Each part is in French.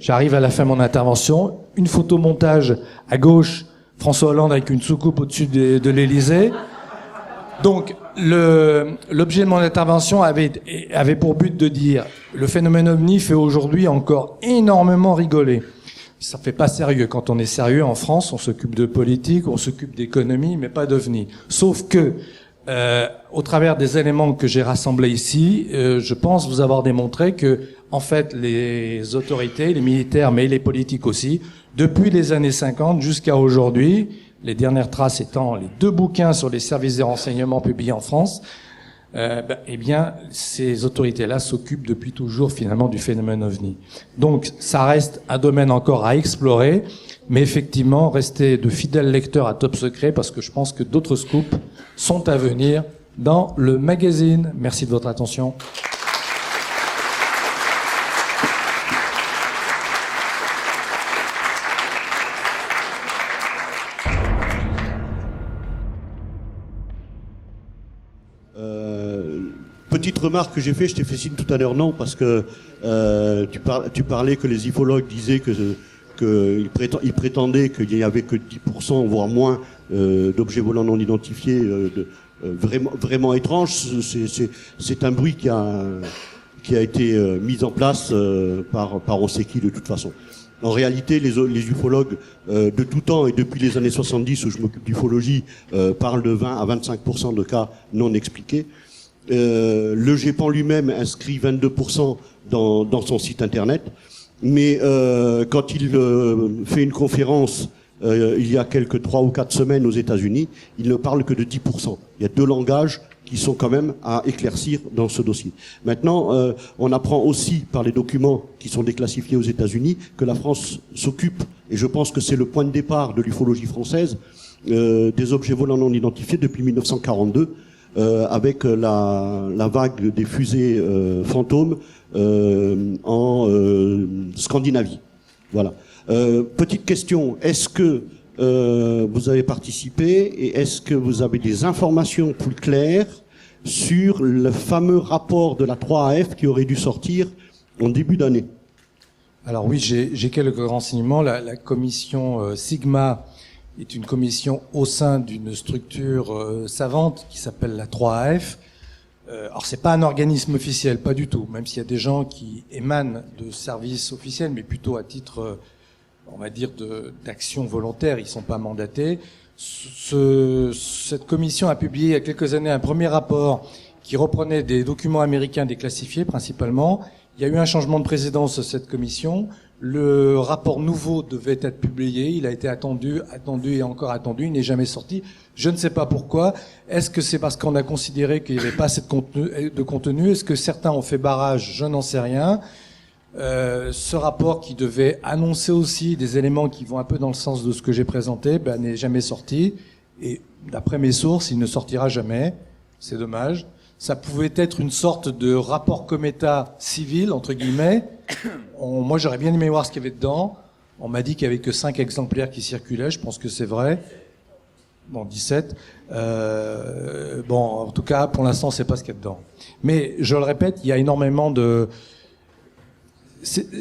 J'arrive à la fin de mon intervention. Une photomontage à gauche, François Hollande avec une soucoupe au-dessus de l'Élysée. Donc, l'objet de mon intervention avait pour but de dire le phénomène OVNI fait aujourd'hui encore énormément rigoler. Ça fait pas sérieux. Quand on est sérieux en France, on s'occupe de politique, on s'occupe d'économie, mais pas d'OVNI. Sauf que, au travers des éléments que j'ai rassemblés ici, je pense vous avoir démontré que, en fait, les autorités, les militaires, mais les politiques aussi, depuis les années 50 jusqu'à aujourd'hui, les dernières traces étant les 2 bouquins sur les services de renseignement publiés en France, eh bien, ces autorités-là s'occupent depuis toujours finalement du phénomène OVNI. Donc, ça reste un domaine encore à explorer, mais effectivement, restez de fidèles lecteurs à Top Secret parce que je pense que d'autres scoops sont à venir dans le magazine. Merci de votre attention. Petite remarque que j'ai fait, je t'ai fait signe tout à l'heure, non, parce que tu parlais que les ufologues disaient qu'ils prétendaient qu'il n'y avait que 10%, voire moins, d'objets volants non identifiés vraiment étranges. C'est un bruit qui a été mis en place par on sait qui de toute façon. En réalité, les ufologues de tout temps et depuis les années 70 où je m'occupe d'ufologie parlent de 20 à 25% de cas non expliqués. Le GEPAN lui-même inscrit 22% dans son site internet, mais quand il fait une conférence il y a quelques 3 ou 4 semaines aux États-Unis, il ne parle que de 10%. Il y a 2 langages qui sont quand même à éclaircir dans ce dossier. Maintenant, on apprend aussi par les documents qui sont déclassifiés aux États-Unis que la France s'occupe, et je pense que c'est le point de départ de l'ufologie française, des objets volants non identifiés depuis 1942. Avec la vague des fusées fantômes en Scandinavie. Voilà. Petite question, est-ce que vous avez participé et est-ce que vous avez des informations plus claires sur le fameux rapport de la 3AF qui aurait dû sortir en début d'année? Alors oui, j'ai quelques renseignements. La commission Sigma est une commission au sein d'une structure savante qui s'appelle la 3AF. Alors c'est pas un organisme officiel, pas du tout, même s'il y a des gens qui émanent de services officiels, mais plutôt à titre, on va dire, d'action volontaire, ils sont pas mandatés. Cette commission a publié il y a quelques années un premier rapport qui reprenait des documents américains déclassifiés principalement. Il y a eu un changement de présidence de cette commission. Le rapport nouveau devait être publié. Il a été attendu et encore attendu. Il n'est jamais sorti. Je ne sais pas pourquoi. Est-ce que c'est parce qu'on a considéré qu'il n'y avait pas assez de contenu? Est-ce que certains ont fait barrage? Je n'en sais rien. Ce rapport qui devait annoncer aussi des éléments qui vont un peu dans le sens de ce que j'ai présenté, n'est jamais sorti. Et d'après mes sources, il ne sortira jamais. C'est dommage. Ça pouvait être une sorte de rapport Cometa civil, entre guillemets. Moi, j'aurais bien aimé voir ce qu'il y avait dedans. On m'a dit qu'il n'y avait que 5 exemplaires qui circulaient. Je pense que c'est vrai. Bon, 17. En tout cas, pour l'instant, on ne sait pas ce qu'il y a dedans. Mais, je le répète, il y a énormément de...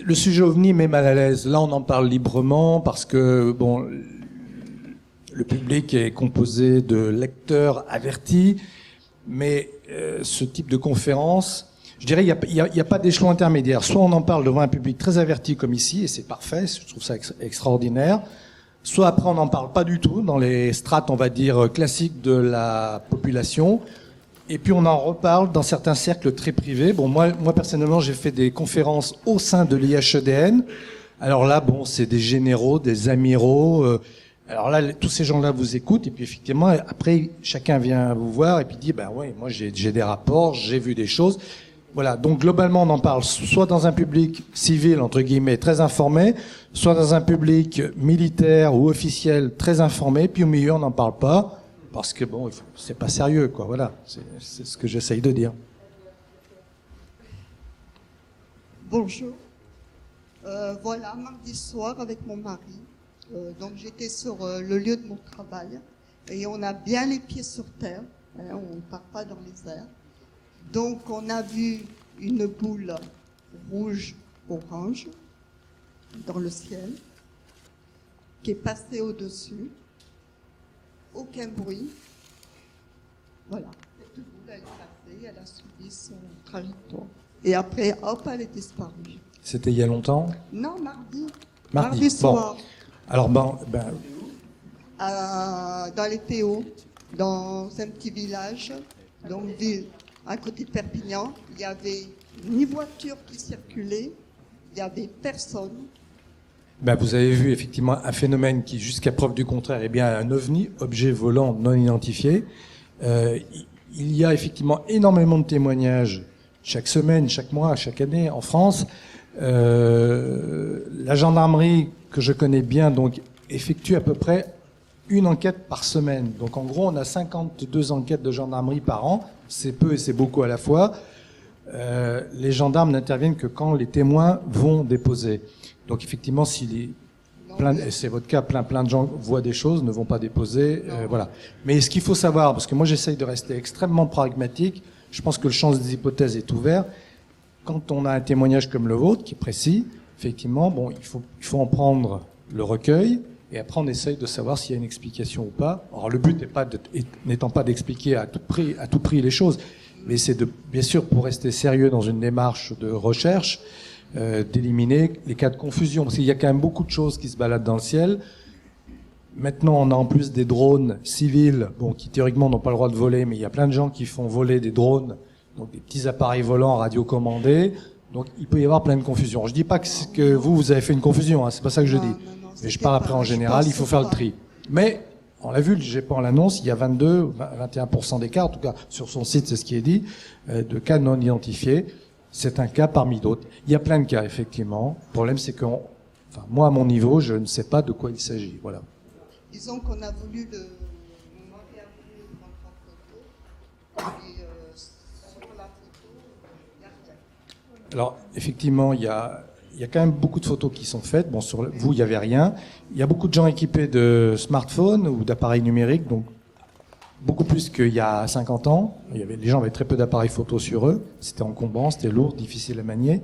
Le sujet OVNI met mal à l'aise. Là, on en parle librement parce que, le public est composé de lecteurs avertis. Mais ce type de conférence, je dirais, il y a pas d'échelon intermédiaire. Soit on en parle devant un public très averti comme ici, et c'est parfait, je trouve ça extraordinaire. Soit après on n'en parle pas du tout, dans les strates, on va dire, classiques de la population. Et puis on en reparle dans certains cercles très privés. Bon, moi personnellement, j'ai fait des conférences au sein de l'IHEDN. Alors là, c'est des généraux, des amiraux... Alors là, tous ces gens-là vous écoutent et puis effectivement, après, chacun vient vous voir et puis dit, moi j'ai des rapports, j'ai vu des choses. Voilà, donc globalement, on en parle soit dans un public civil, entre guillemets, très informé, soit dans un public militaire ou officiel très informé, puis au milieu, on n'en parle pas, parce que c'est pas sérieux, quoi, voilà. C'est ce que j'essaye de dire. Bonjour. Voilà, mardi soir avec mon mari. Donc j'étais sur le lieu de mon travail et on a bien les pieds sur terre, on ne part pas dans les airs. Donc on a vu une boule rouge-orange dans le ciel, qui est passé au-dessus. Aucun bruit. Voilà. Cette boule, elle est passée, elle a suivi son trajectoire. Et après, hop, elle est disparue. C'était il y a longtemps? Non, mardi. Mardi Soir. Bon. Alors, dans les PO, dans un petit village, donc ville, à côté de Perpignan, il y avait ni voiture qui circulait, il y avait personne. Vous avez vu effectivement un phénomène qui, jusqu'à preuve du contraire, est bien un OVNI, objet volant non identifié. Il y a effectivement énormément de témoignages chaque semaine, chaque mois, chaque année en France. La gendarmerie, que je connais bien, donc effectue à peu près une enquête par semaine. Donc en gros, on a 52 enquêtes de gendarmerie par an. C'est peu et c'est beaucoup à la fois. Les gendarmes n'interviennent que quand les témoins vont déposer. Donc effectivement, et c'est votre cas, plein de gens voient des choses, ne vont pas déposer, voilà. Mais ce qu'il faut savoir, parce que moi j'essaye de rester extrêmement pragmatique, je pense que le champ des hypothèses est ouvert. Quand on a un témoignage comme le vôtre, qui est précis, effectivement, il faut en prendre le recueil, et après on essaye de savoir s'il y a une explication ou pas. Alors le but n'étant pas d'expliquer à tout prix les choses, mais c'est bien sûr, pour rester sérieux dans une démarche de recherche, d'éliminer les cas de confusion, parce qu'il y a quand même beaucoup de choses qui se baladent dans le ciel. Maintenant, on a en plus des drones civils, qui théoriquement n'ont pas le droit de voler, mais il y a plein de gens qui font voler des drones, donc des petits appareils volants radiocommandés. Donc il peut y avoir plein de confusion. Je dis pas que vous avez fait une confusion, c'est pas ça que je dis. Non, mais je parle après en général, il faut faire le tri. Mais on l'a vu, le GEPAN l'annonce, il y a 21% d'écart, en tout cas sur son site, c'est ce qui est dit, de cas non identifiés. C'est un cas parmi d'autres. Il y a plein de cas, effectivement. Le problème, c'est que, moi, à mon niveau, je ne sais pas de quoi il s'agit. Voilà. Disons qu'on a voulu le regarder prendre en photo, et sur la photo, il n'y a rien. Alors, effectivement, il y a quand même beaucoup de photos qui sont faites. Bon, sur vous, il n'y avait rien. Il y a beaucoup de gens équipés de smartphones ou d'appareils numériques, donc beaucoup plus qu'il y a 50 ans. Les gens avaient très peu d'appareils photo sur eux. C'était encombrant, c'était lourd, difficile à manier.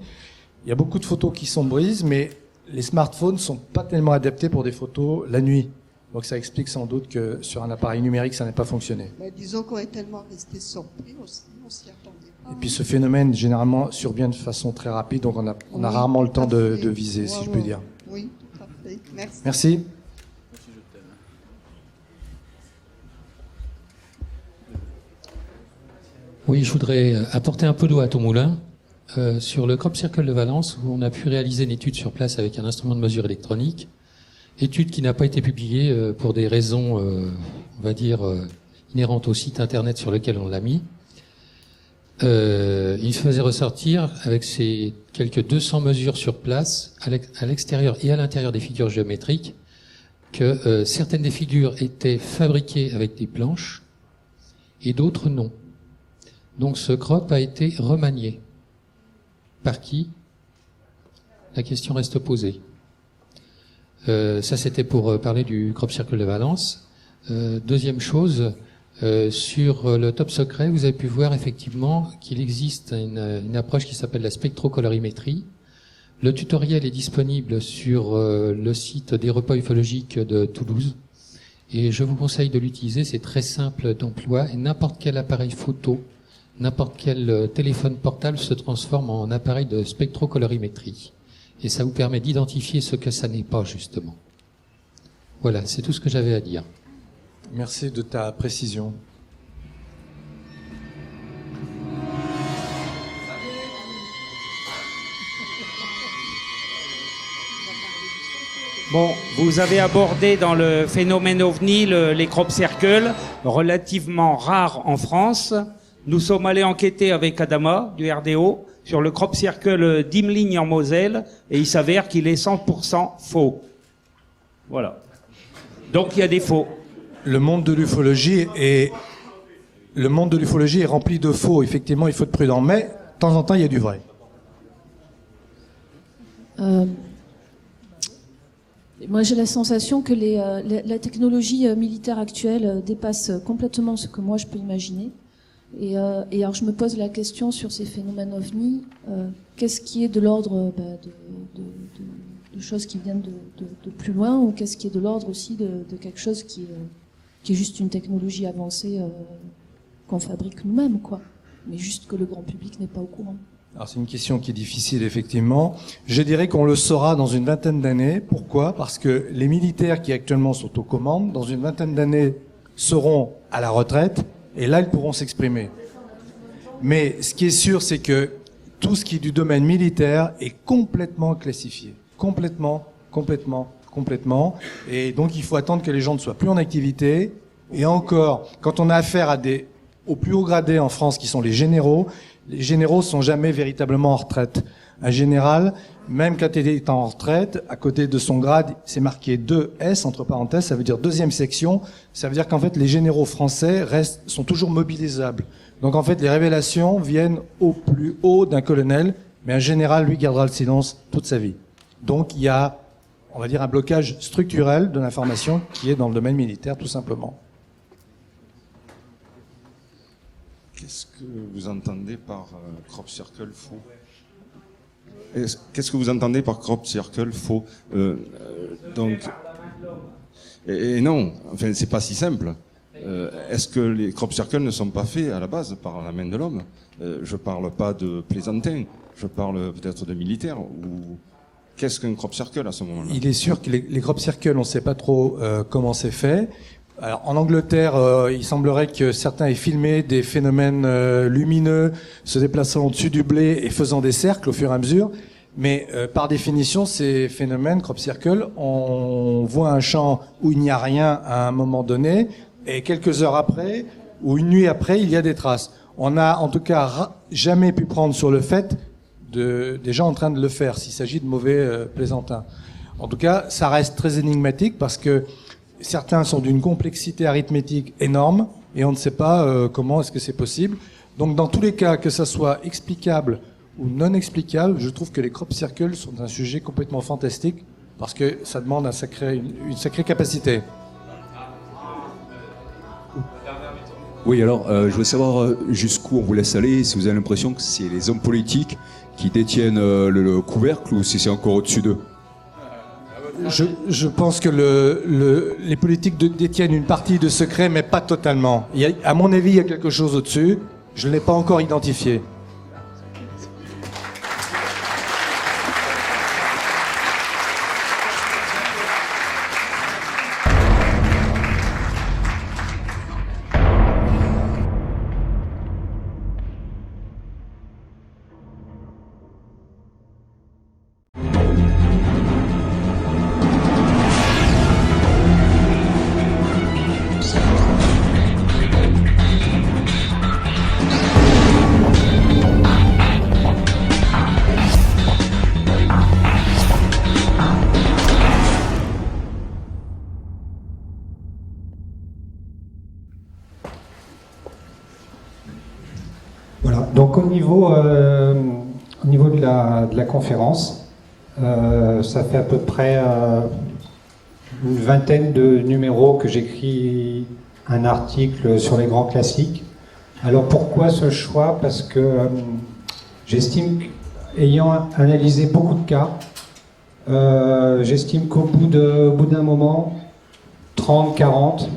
Il y a beaucoup de photos qui sont prises, mais les smartphones sont pas tellement adaptés pour des photos la nuit. Donc ça explique sans doute que sur un appareil numérique, ça n'a pas fonctionné. Mais disons qu'on est tellement resté surpris aussi, on s'y attendait pas. Et puis ce phénomène, généralement, survient de façon très rapide, donc on a rarement le temps de viser, si je peux dire. Oui, tout à fait. Merci. Merci. Oui, je voudrais apporter un peu d'eau à ton moulin. Sur le Crop Circle de Valence, où on a pu réaliser une étude sur place avec un instrument de mesure électronique, étude qui n'a pas été publiée pour des raisons, on va dire, inhérentes au site internet sur lequel on l'a mis. Il faisait ressortir, avec ces quelques 200 mesures sur place, à l'extérieur et à l'intérieur des figures géométriques, que certaines des figures étaient fabriquées avec des planches et d'autres non. Donc ce crop a été remanié. Par qui? La question reste posée. Ça, c'était pour parler du Crop Circle de Valence. Deuxième chose, sur le top secret, vous avez pu voir effectivement qu'il existe une approche qui s'appelle la spectrocolorimétrie. Le tutoriel est disponible sur le site des repas ufologiques de Toulouse. Et je vous conseille de l'utiliser, c'est très simple d'emploi. Et n'importe quel appareil photo, n'importe quel téléphone portable se transforme en appareil de spectrocolorimétrie. Et ça vous permet d'identifier ce que ça n'est pas, justement. Voilà, c'est tout ce que j'avais à dire. Merci de ta précision. Bon, vous avez abordé dans le phénomène OVNI les crop circles, relativement rares en France. Nous sommes allés enquêter avec Adama, du RDO, sur le crop circle d'Imligne en Moselle, et il s'avère qu'il est 100% faux. Voilà. Donc il y a des faux. Le monde de l'ufologie est rempli de faux. Effectivement, il faut être prudent. Mais, de temps en temps, il y a du vrai. Moi, j'ai la sensation que la technologie militaire actuelle dépasse complètement ce que moi je peux imaginer. Et alors, je me pose la question sur ces phénomènes OVNI. Qu'est-ce qui est de l'ordre choses qui viennent de plus loin, ou qu'est-ce qui est de l'ordre aussi de quelque chose qui est juste une technologie avancée qu'on fabrique nous-mêmes, quoi. Mais juste que le grand public n'est pas au courant. Alors c'est une question qui est difficile, effectivement. Je dirais qu'on le saura dans une vingtaine d'années. Pourquoi ? Parce que les militaires qui actuellement sont aux commandes, dans une vingtaine d'années, seront à la retraite, et là, ils pourront s'exprimer. Mais ce qui est sûr, c'est que tout ce qui est du domaine militaire est complètement classifié. Complètement. Et donc, il faut attendre que les gens ne soient plus en activité. Et encore, quand on a affaire aux plus hauts gradés en France, qui sont les généraux sont jamais véritablement en retraite. Un général, même quand il est en retraite, à côté de son grade, c'est marqué 2S, entre parenthèses, ça veut dire deuxième section. Ça veut dire qu'en fait, les généraux français sont toujours mobilisables. Donc en fait, les révélations viennent au plus haut d'un colonel, mais un général, lui, gardera le silence toute sa vie. Donc il y a, on va dire, un blocage structurel de l'information qui est dans le domaine militaire, tout simplement. Qu'est-ce que vous entendez par crop circle faux ? Qu'est-ce que vous entendez par crop circle faux ? Donc, et non, enfin, c'est pas si simple. Est-ce que les crop circles ne sont pas faits à la base par la main de l'homme ? Je parle pas de plaisantins, je parle peut-être de militaires. Ou qu'est-ce qu'un crop circle à ce moment-là ? Il est sûr que les crop circles, on ne sait pas trop comment c'est fait. Alors, en Angleterre, il semblerait que certains aient filmé des phénomènes lumineux se déplaçant au-dessus du blé et faisant des cercles au fur et à mesure. Mais par définition, ces phénomènes, crop circle, on voit un champ où il n'y a rien à un moment donné, et quelques heures après, ou une nuit après, il y a des traces. On n'a en tout cas jamais pu prendre sur le fait des gens en train de le faire, s'il s'agit de mauvais plaisantins. En tout cas, ça reste très énigmatique parce que certains sont d'une complexité arithmétique énorme et on ne sait pas comment est-ce que c'est possible. Donc dans tous les cas, que ça soit explicable ou non explicable, je trouve que les crop circles sont un sujet complètement fantastique parce que ça demande une sacrée capacité. Oui, alors je veux savoir jusqu'où on vous laisse aller, si vous avez l'impression que c'est les hommes politiques qui détiennent le couvercle ou si c'est encore au-dessus d'eux. Je pense que les politiques détiennent une partie de secret, mais pas totalement. À mon avis, il y a quelque chose au-dessus. Je ne l'ai pas encore identifié. Donc au niveau de la conférence, ça fait à peu près une vingtaine de numéros que j'écris un article sur les grands classiques. Alors pourquoi ce choix ? Parce que j'estime qu'ayant analysé beaucoup de cas, j'estime qu'au bout d'un moment, 30, 40,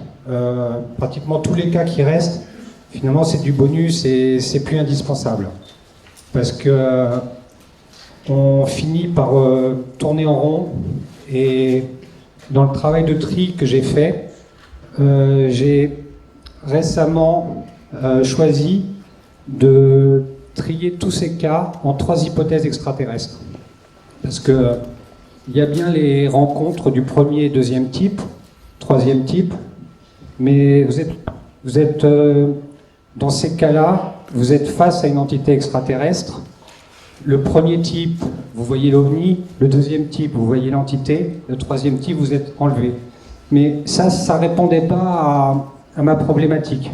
pratiquement tous les cas qui restent, finalement, c'est du bonus et c'est plus indispensable. Parce que on finit par tourner en rond et dans le travail de tri que j'ai fait, j'ai récemment choisi de trier tous ces cas en 3 hypothèses extraterrestres. Parce que il y a bien les rencontres du premier et deuxième type, troisième type, mais vous êtes dans ces cas-là, vous êtes face à une entité extraterrestre. Le premier type, vous voyez l'OVNI. Le deuxième type, vous voyez l'entité. Le troisième type, vous êtes enlevé. Mais ça répondait pas à ma problématique.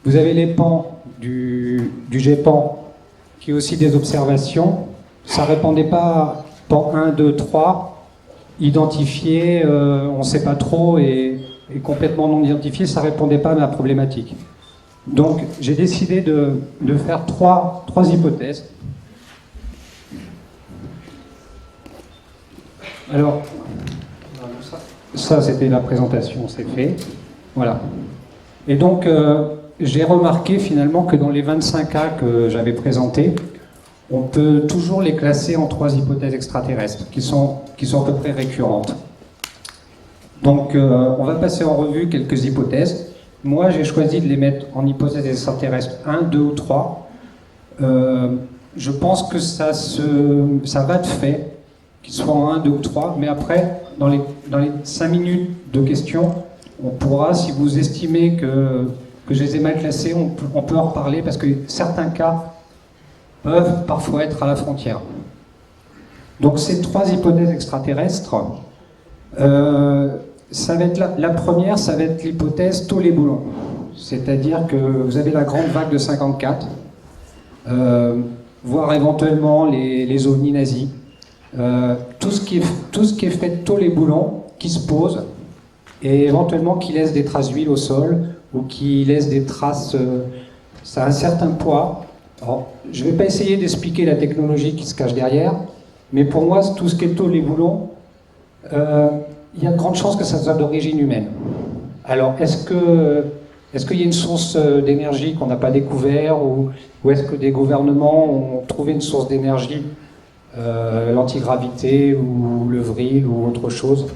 Vous avez les pans du GEPAN, qui est aussi des observations. Ça répondait pas à pan 1, 2, 3, identifié, on ne sait pas trop, et complètement non identifié, ça répondait pas à ma problématique. Donc, j'ai décidé de faire trois hypothèses. Alors, ça c'était la présentation, c'est fait. Voilà. Et donc, j'ai remarqué finalement que dans les 25 cas que j'avais présentés, on peut toujours les classer en 3 hypothèses extraterrestres, qui sont à peu près récurrentes. Donc, on va passer en revue quelques hypothèses. Moi, j'ai choisi de les mettre en hypothèses extraterrestres 1, 2 ou 3. Je pense que ça va de fait, qu'ils soient en 1, 2 ou 3, mais après, dans les 5 minutes de questions, on pourra, si vous estimez que je les ai mal classés, on peut en reparler, parce que certains cas peuvent parfois être à la frontière. Donc ces 3 hypothèses extraterrestres, ça va être la première, ça va être l'hypothèse Tollet-Boulon. C'est-à-dire que vous avez la grande vague de 54, voire éventuellement les ovnis nazis. Tout ce qui est fait de Tollet-Boulon qui se pose et éventuellement qui laisse des traces d'huile au sol ou qui laisse des traces, ça a un certain poids. Alors, je ne vais pas essayer d'expliquer la technologie qui se cache derrière, mais pour moi, tout ce qui est Tollet-Boulon, il y a de grandes chances que ça soit d'origine humaine. Alors, est-ce qu'il y a une source d'énergie qu'on n'a pas découvert, ou est-ce que des gouvernements ont trouvé une source d'énergie, l'antigravité ou le vril ou autre chose?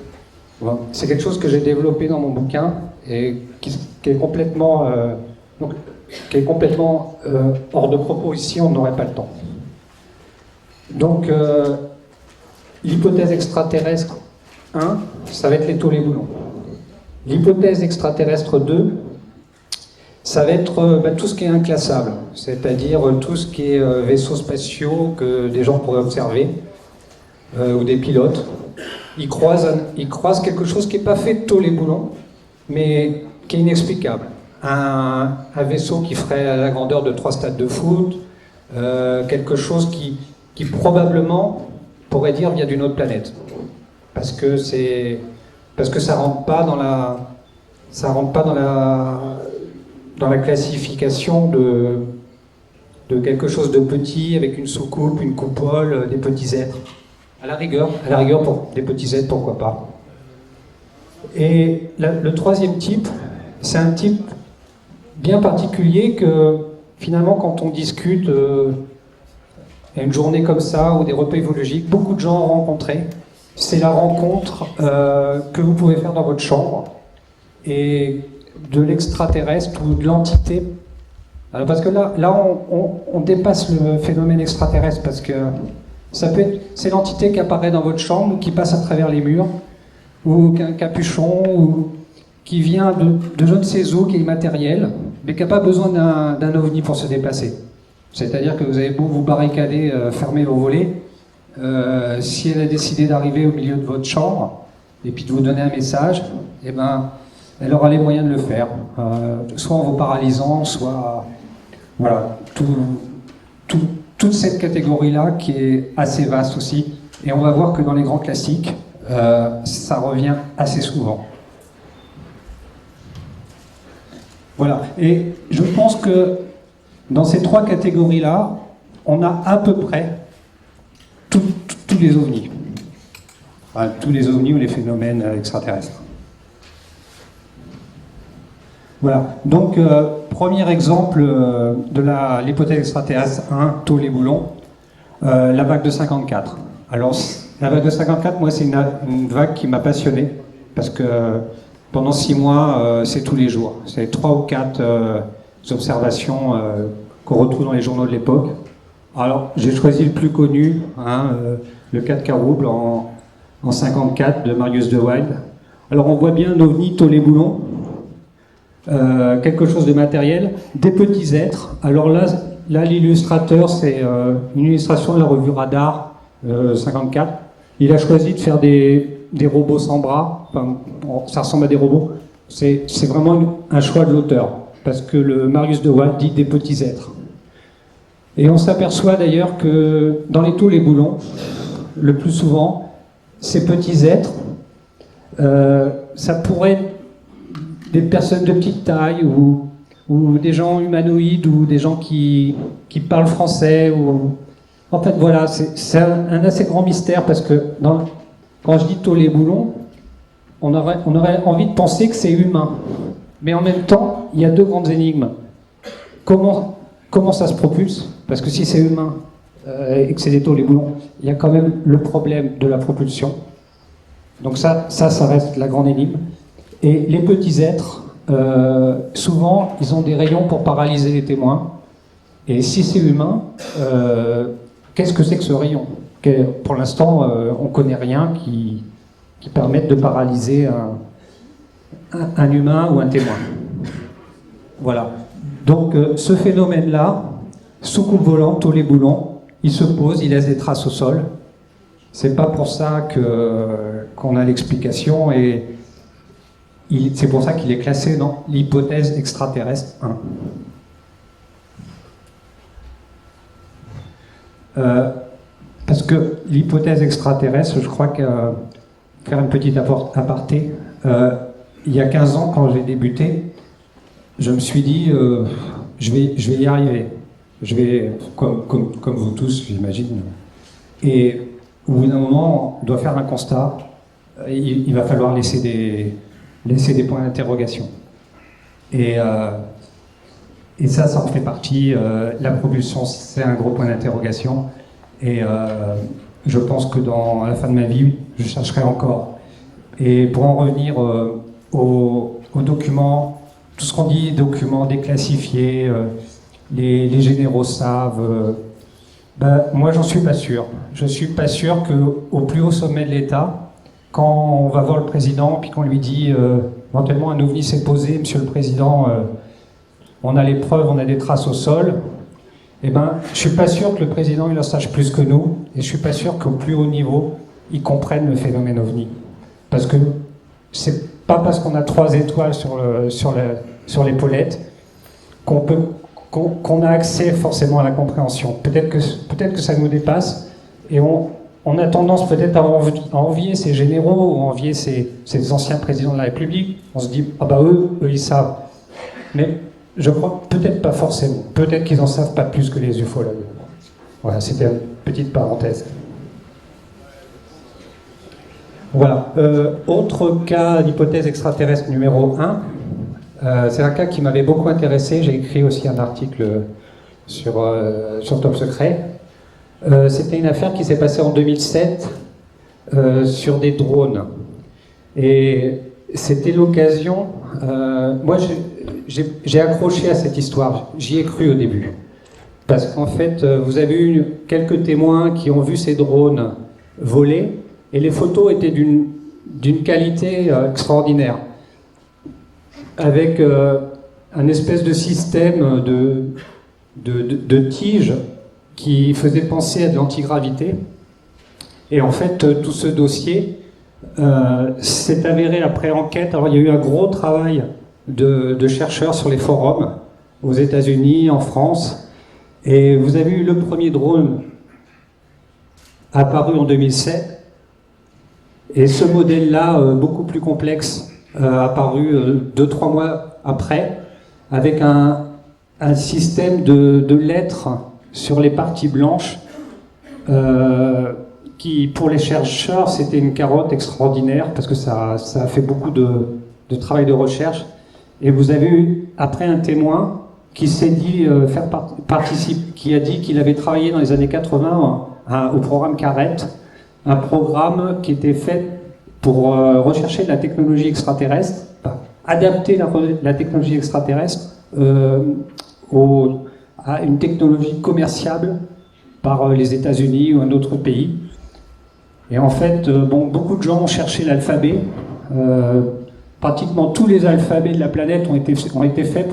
Bon, c'est quelque chose que j'ai développé dans mon bouquin et qui est complètement, hors de propos ici, on n'aurait pas le temps. Donc, l'hypothèse extraterrestre 1, ça va être les Tollet-Boulon. L'hypothèse extraterrestre 2, ça va être tout ce qui est inclassable, c'est-à-dire tout ce qui est vaisseaux spatiaux que des gens pourraient observer, ou des pilotes. Ils croisent quelque chose qui n'est pas fait de Tollet-Boulon, mais qui est inexplicable. Un vaisseau qui ferait la grandeur de 3 stades de foot, quelque chose qui probablement pourrait dire vient d'une autre planète. Parce que ça rentre pas dans la classification de quelque chose de petit avec une soucoupe, une coupole, des petits êtres. À la rigueur pour des petits êtres, pourquoi pas. Et le troisième type, c'est un type bien particulier que finalement quand on discute à une journée comme ça ou des repas ufologiques, beaucoup de gens ont rencontré. C'est la rencontre que vous pouvez faire dans votre chambre et de l'extraterrestre ou de l'entité. Alors parce que là on dépasse le phénomène extraterrestre, parce que c'est l'entité qui apparaît dans votre chambre ou qui passe à travers les murs, ou qu'un capuchon, ou qui vient de je ne sais où, qui est immatériel, mais qui n'a pas besoin d'un ovni pour se déplacer. C'est-à-dire que vous avez beau vous barricader, fermer vos volets, si elle a décidé d'arriver au milieu de votre chambre et puis de vous donner un message, eh ben, elle aura les moyens de le faire, soit en vous paralysant, soit voilà, toute cette catégorie-là qui est assez vaste aussi. Et on va voir que dans les grands classiques, ça revient assez souvent. Voilà. Et je pense que dans ces 3 catégories-là, on a à peu près tous les ovnis. Enfin, tous les ovnis ou les phénomènes extraterrestres. Voilà. Donc, premier exemple de l'hypothèse extraterrestre 1, Tollet-Boulon, la vague de 54. Alors, la vague de 54, moi, c'est une vague qui m'a passionné, parce que pendant 6 mois, c'est tous les jours. C'est 3 ou 4 observations qu'on retrouve dans les journaux de l'époque. Alors, j'ai choisi le plus connu, le 4 Carouble en 54 de Marius de Wild. Alors, on voit bien un ovni Tollet-Boulon, quelque chose de matériel, des petits êtres. Alors là l'illustrateur, c'est une illustration de la revue Radar 54. Il a choisi de faire des robots sans bras. Enfin, ça ressemble à des robots. C'est vraiment un choix de l'auteur, parce que le Marius de Wild dit des petits êtres. Et on s'aperçoit d'ailleurs que dans les Tollet-Boulon, le plus souvent, ces petits êtres, ça pourrait être des personnes de petite taille ou des gens humanoïdes ou des gens qui parlent français. En fait, voilà, c'est un assez grand mystère, parce que quand je dis tôle-et-boulon, on aurait envie de penser que c'est humain. Mais en même temps, il y a deux grandes énigmes. Comment ça se propulse? Parce que si c'est humain et que c'est des tôles-et-boulons, il y a quand même le problème de la propulsion. Donc ça reste la grande énigme. Et les petits êtres, souvent, ils ont des rayons pour paralyser les témoins. Et si c'est humain, qu'est-ce que c'est que ce rayon? Pour l'instant, on ne connaît rien qui permette de paralyser un humain ou un témoin. Voilà. Donc ce phénomène-là, soucoupe volante, tôle-et-boulon, il se pose, il laisse des traces au sol. C'est pas pour ça qu'on a l'explication et c'est pour ça qu'il est classé dans l'hypothèse extraterrestre 1. Parce que l'hypothèse extraterrestre, je crois que faire une petite aparté, il y a 15 ans, quand j'ai débuté, je me suis dit, je vais y arriver. Je vais, comme vous tous, j'imagine. Et au bout d'un moment, on doit faire un constat. Il va falloir laisser des points d'interrogation. Et ça en fait partie. La propulsion, c'est un gros point d'interrogation. Et je pense que dans la fin de ma vie, je chercherai encore. Et pour en revenir aux documents, tout ce qu'on dit, documents déclassifiés, les généraux savent, moi j'en suis pas sûr. Je suis pas sûr qu'au plus haut sommet de l'État, quand on va voir le président, puis qu'on lui dit éventuellement un ovni s'est posé, monsieur le président, on a les preuves, on a des traces au sol, je suis pas sûr que le président il en sache plus que nous, et je suis pas sûr qu'au plus haut niveau, ils comprennent le phénomène ovni. Parce que c'est pas parce qu'on a 3 étoiles sur l'épaulette qu'on a accès forcément à la compréhension. Peut-être que ça nous dépasse, et on a tendance peut-être à envier ces généraux, ou à envier ces anciens présidents de la République. On se dit, eux ils savent. Mais je crois peut-être pas forcément. Peut-être qu'ils en savent pas plus que les ufologues. Voilà, c'était une petite parenthèse. Voilà. Autre cas d'hypothèse extraterrestre numéro 1. C'est un cas qui m'avait beaucoup intéressé. J'ai écrit aussi un article sur Top Secret. C'était une affaire qui s'est passée en 2007 sur des drones. Et c'était l'occasion... moi, j'ai accroché à cette histoire. J'y ai cru au début. Parce qu'en fait, vous avez eu quelques témoins qui ont vu ces drones voler, et les photos étaient d'une qualité extraordinaire. Avec un espèce de système de tiges qui faisait penser à de l'antigravité. Et en fait, tout ce dossier s'est avéré après enquête. Alors, il y a eu un gros travail de chercheurs sur les forums aux États-Unis, en France. Et vous avez eu le premier drone apparu en 2007. Et ce modèle-là, beaucoup plus complexe, apparu 2-3 mois après, avec un système de lettres sur les parties blanches, qui, pour les chercheurs, c'était une carotte extraordinaire, parce que ça a fait beaucoup de travail de recherche. Et vous avez eu, après, un témoin qui s'est dit qui a dit qu'il avait travaillé dans les années 80 au programme CARET, un programme qui était fait pour rechercher la technologie extraterrestre, adapter la technologie extraterrestre à une technologie commerciable par les États-Unis ou un autre pays. Et en fait, beaucoup de gens ont cherché l'alphabet. Pratiquement tous les alphabets de la planète ont été faits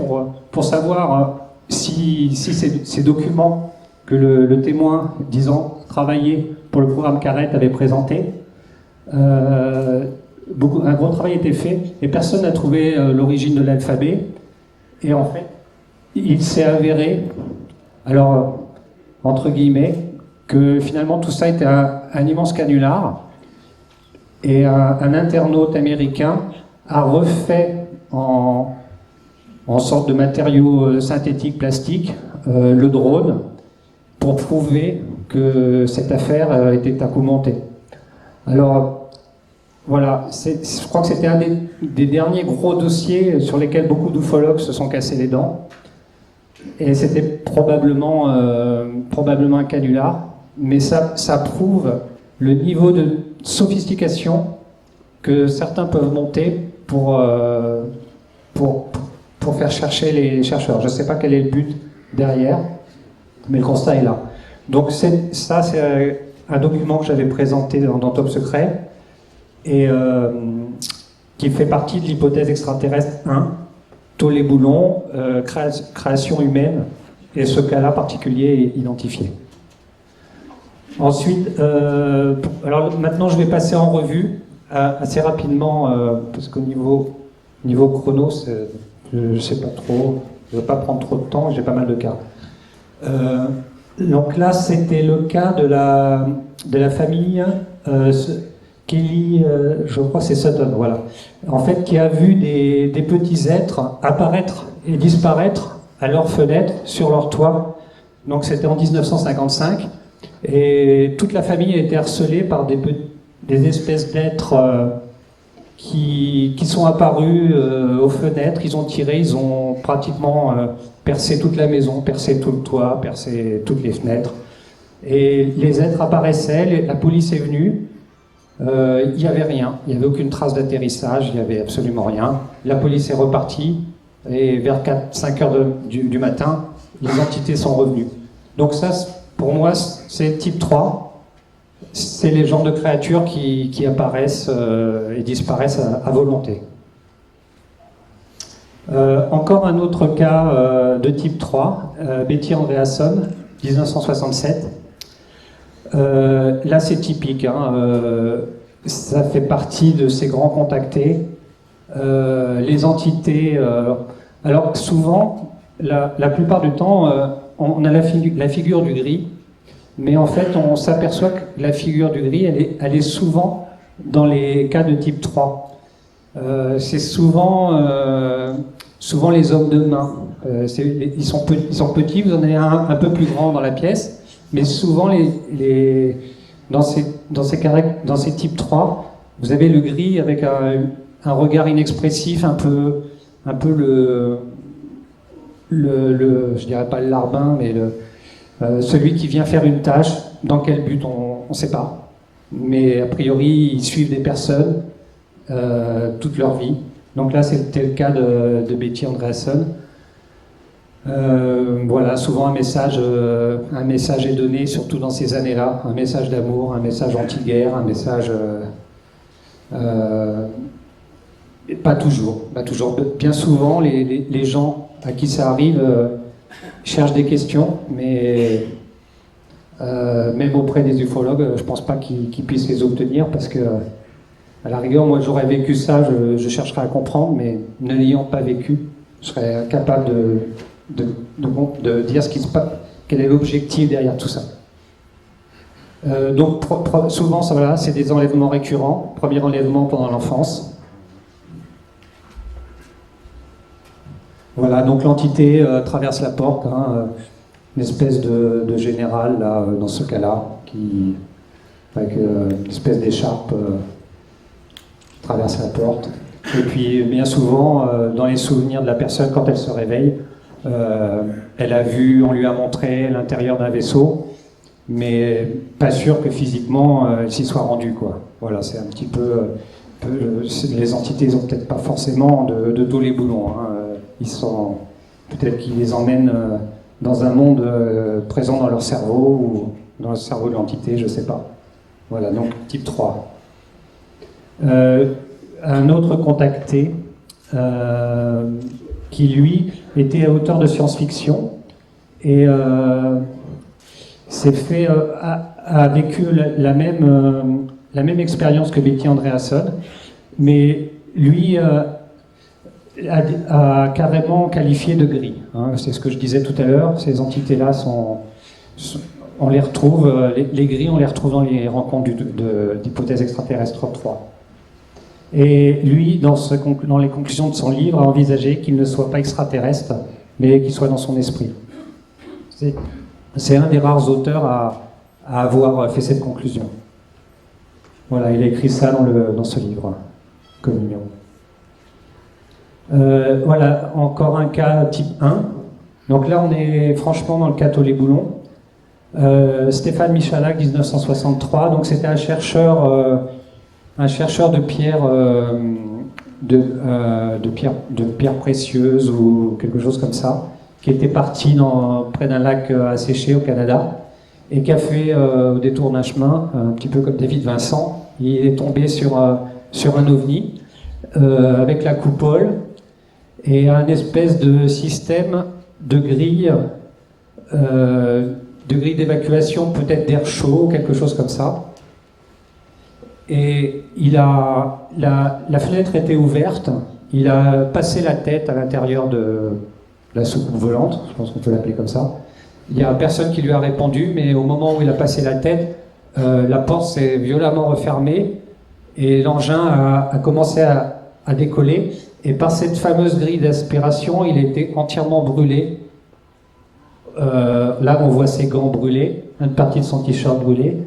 pour savoir si ces documents que le témoin disant travailler pour le programme CARET avait présenté. Un gros travail a été fait et personne n'a trouvé l'origine de l'alphabet. Et en fait, il s'est avéré, alors entre guillemets, que finalement tout ça était un immense canular. Et un internaute américain a refait en sorte de matériaux synthétiques, plastiques, le drone pour prouver que cette affaire était un coup monté. Alors, Voilà, je crois que c'était un des derniers gros dossiers sur lesquels beaucoup d'ufologues se sont cassés les dents. Et c'était probablement un canular, mais ça prouve le niveau de sophistication que certains peuvent monter pour faire chercher les chercheurs. Je ne sais pas quel est le but derrière, mais le constat est là. Donc c'est un document que j'avais présenté dans Top Secret et qui fait partie de l'hypothèse extraterrestre 1, Tollet-Boulon, création humaine, et ce cas-là particulier est identifié. Ensuite, alors maintenant je vais passer en revue assez rapidement, parce qu'au niveau chrono, je ne sais pas trop, je ne vais pas prendre trop de temps, j'ai pas mal de cas. Donc là, c'était le cas de la famille Kelly, je crois que c'est Sutton, voilà. En fait, qui a vu des petits êtres apparaître et disparaître à leur fenêtre, sur leur toit. Donc c'était en 1955. Et toute la famille a été harcelée par des espèces d'êtres qui sont apparus aux fenêtres. Ils ont tiré, ils ont pratiquement percé toute la maison, percé tout le toit, percé toutes les fenêtres. Et les êtres apparaissaient, la police est venue. Il n'y avait rien, il n'y avait aucune trace d'atterrissage, il n'y avait absolument rien. La police est repartie et vers 4-5 heures du matin, les entités sont revenues. Donc ça, pour moi, c'est type 3. C'est les genres de créatures qui apparaissent et disparaissent à volonté. Encore un autre cas de type 3, Betty Andreasson, 1967. Là, c'est typique. Ça fait partie de ces grands contactés. Les entités. Alors, souvent, la plupart du temps, on a la figure du gris, mais en fait, on s'aperçoit que la figure du gris, elle est souvent dans les cas de type 3. C'est souvent les hommes de main. Ils sont petits, vous en avez un peu plus grand dans la pièce. Mais souvent, dans ces types 3, vous avez le gris avec un regard inexpressif, un peu je dirais pas le larbin, mais celui qui vient faire une tâche. Dans quel but, on ne sait pas. Mais a priori, ils suivent des personnes toute leur vie. Donc là, c'était le cas de Betty Andreasson. Voilà, souvent un message est donné, surtout dans ces années-là, un message d'amour, un message anti-guerre, un message... pas toujours. Bien souvent, les gens à qui ça arrive cherchent des questions, mais même auprès des ufologues, je pense pas qu'ils puissent les obtenir, parce que, à la rigueur, moi j'aurais vécu ça, je chercherais à comprendre, mais ne l'ayant pas vécu, je serais incapable de dire ce qui se passe, quel est l'objectif derrière tout ça. Donc souvent, voilà, c'est des enlèvements récurrents. Premier enlèvement pendant l'enfance. Voilà, donc l'entité traverse la porte, une espèce de général là, dans ce cas-là, qui avec une espèce d'écharpe traverse la porte. Et puis bien souvent, dans les souvenirs de la personne, quand elle se réveille, elle a vu, on lui a montré l'intérieur d'un vaisseau, mais pas sûr que physiquement elle s'y soit rendue, quoi. Voilà, c'est un petit peu les entités, ils ont peut-être pas forcément de dos les boulons. Ils sont peut-être qu'ils les emmènent dans un monde présent dans leur cerveau ou dans le cerveau de l'entité, je sais pas. Voilà, donc type 3. Un autre contacté qui lui était auteur de science-fiction et a vécu la même expérience que Betty Andreasson, mais lui a carrément qualifié de gris. C'est ce que je disais tout à l'heure. Ces entités-là on les retrouve, les gris, on les retrouve dans les rencontres d'hypothèses extraterrestres 3. Et lui, dans les conclusions de son livre, a envisagé qu'il ne soit pas extraterrestre, mais qu'il soit dans son esprit. C'est un des rares auteurs à avoir fait cette conclusion. Voilà, il a écrit ça dans ce livre, Communion. Voilà, encore un cas type 1. Donc là, on est franchement dans le cas Tollet-Boulon. Stéphane Michalak, 1963. Donc c'était un chercheur de pierres de pierres précieuses ou quelque chose comme ça, qui était parti près d'un lac asséché au Canada et qui a fait au détour d'un chemin, un petit peu comme David Vincent, il est tombé sur un ovni avec la coupole et un espèce de système de grille d'évacuation, peut-être d'air chaud, quelque chose comme ça. Et la fenêtre était ouverte, il a passé la tête à l'intérieur de la soucoupe volante, je pense qu'on peut l'appeler comme ça. Il n'y a personne qui lui a répondu, mais au moment où il a passé la tête, la porte s'est violemment refermée et l'engin a commencé à décoller. Et par cette fameuse grille d'aspiration, il était entièrement brûlé. Là, on voit ses gants brûlés, une partie de son t-shirt brûlé.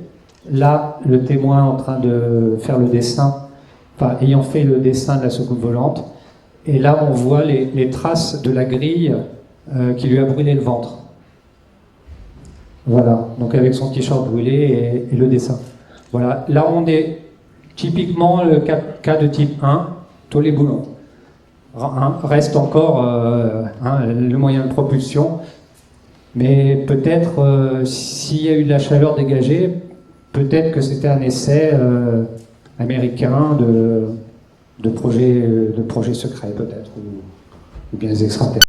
Là, le témoin en train de faire le dessin, enfin, ayant fait le dessin de la soucoupe volante. Et là, on voit les traces de la grille qui lui a brûlé le ventre. Voilà, donc avec son t-shirt brûlé et le dessin. Voilà, là, on est typiquement le cas de type 1, Tollet-Boulon. Reste encore le moyen de propulsion, mais peut-être s'il y a eu de la chaleur dégagée, peut-être que c'était un essai américain de projet secret, peut-être, ou bien des extraterrestres.